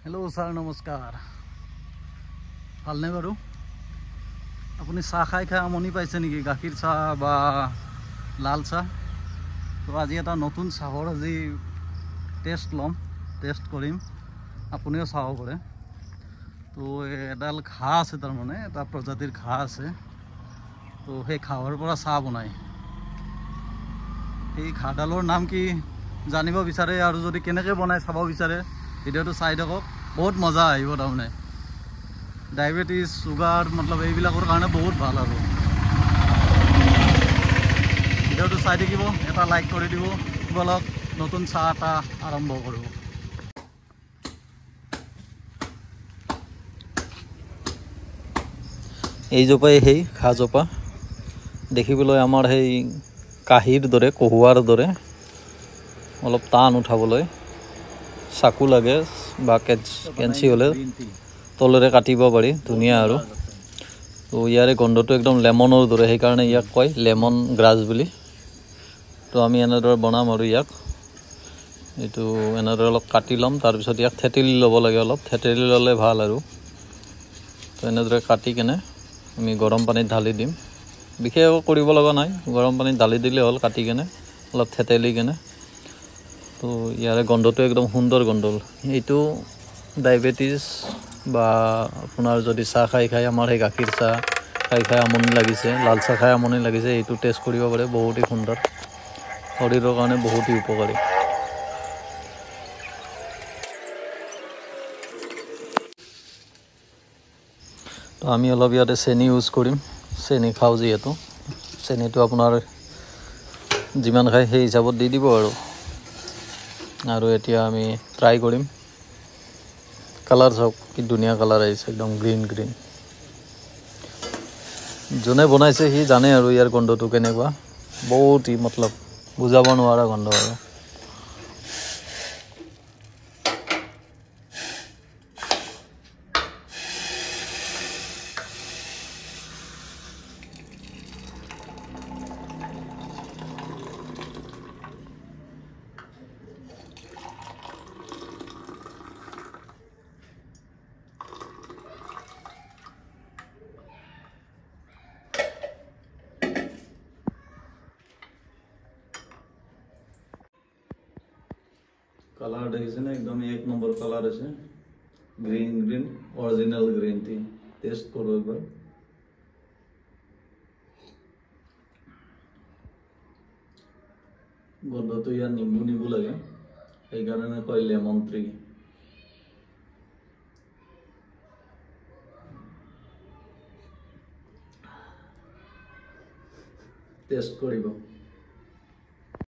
hello sir नमस्कार ভালনে বাৰু আপুনি চাহ খাই আমনি পাইছে নেকি গাখীৰ চাহ বা লাল চাহ তো আজি এটা নতুন চাহৰ আজি টেষ্ট কৰিম আপুনিও চাব পাৰে তো এডাল ঘাঁহ আছে তাৰ মানে এটা প্ৰজাতিৰ ঘাঁহ আছে তো সেই ঘাঁহৰ পৰা চাহ বনায় এই ঘাঁহডালৰ নাম কি জানিব বিচাৰে আৰু যদি কেনেকৈ বনায় চাব বিচাৰে ভিডিঅ'টো চাই থাকক बहुत मजा आइब तारमाने डायबिटीज सुगार मतलब এইবিলাকৰ কাৰণে বহুত ভাল আৰু ভিডিঅ'টো চাই থাকিব এটা লাইক কৰি দিব বলক নতুন চাহ এটা আৰম্ভ কৰিব এই জোপাই সেই খাজোপা দেখিবলৈ আমাৰ সেই কাহিৰ দৰে কহুৱাৰ দৰে অলপ টান উঠাবলৈ চাকু লাগে বা কেঞ্চি হলে তলৰে কাটিব পাৰি ধুনীয়া আৰু তো ইয়াৰে গন্ধটো একদম লেমনৰ দৰে সেইকাৰণে ইয়াক কয় লেমন গ্ৰাছ বুলি তো আমি এনেদৰে বনাম আৰু ইয়াক এইটো এনেদৰে অলপ কাটি ল'ম তাৰপিছত ইয়াক থেতেলি ল'ব লাগে অলপ থেতেলি ল'লে ভাল আৰু তো এনেদৰে কাটি কেনে আমি গৰম পানীত ঢালি দিম বিশেষ কৰিব লগা নাই গৰম পানীত ঢালি দিলে হ'ল কাটি কেনে অলপ থেতেলি কেনে তো ইয়াৰে গন্ধটো একদম সুন্দৰ গন্ধ এইটো ডায়েবেটিছ বা আপোনাৰ যদি চাহ খাই আমাৰ সেই গাখীৰ চাহ খাই আমনি লাগিছে লাল চাহ খাই আমনি লাগিছে এইটো টেষ্ট কৰিব পাৰে বহুতেই সুন্দৰ শৰীৰৰ কাৰণে বহুতেই উপকাৰী তো আমি অলপ ইয়াতে চেনি ইউজ কৰিম চেনি খাওঁ যিহেতু চেনিটো আপোনাৰ যিমান খায় সেই হিচাপত দি দিব আৰু এতিয়া আমি ট্ৰাই কৰিম কালাৰ চাওক কি ধুনীয়া কালাৰ আহিছে একদম গ্ৰীণ যোনে বনাইছে সি জানে আৰু ইয়াৰ গন্ধটো কেনেকুৱা বহুত মতলব বুজাব নোৱাৰা গন্ধ আৰু কালার দেখিছেন একদম এক নম্বর কালার আছে green original green tea test করো একবার গন্ধটো ইয়ার নিম্বু লাগে এই কারণে কয় লেমন ট্রি টেস্ট করিব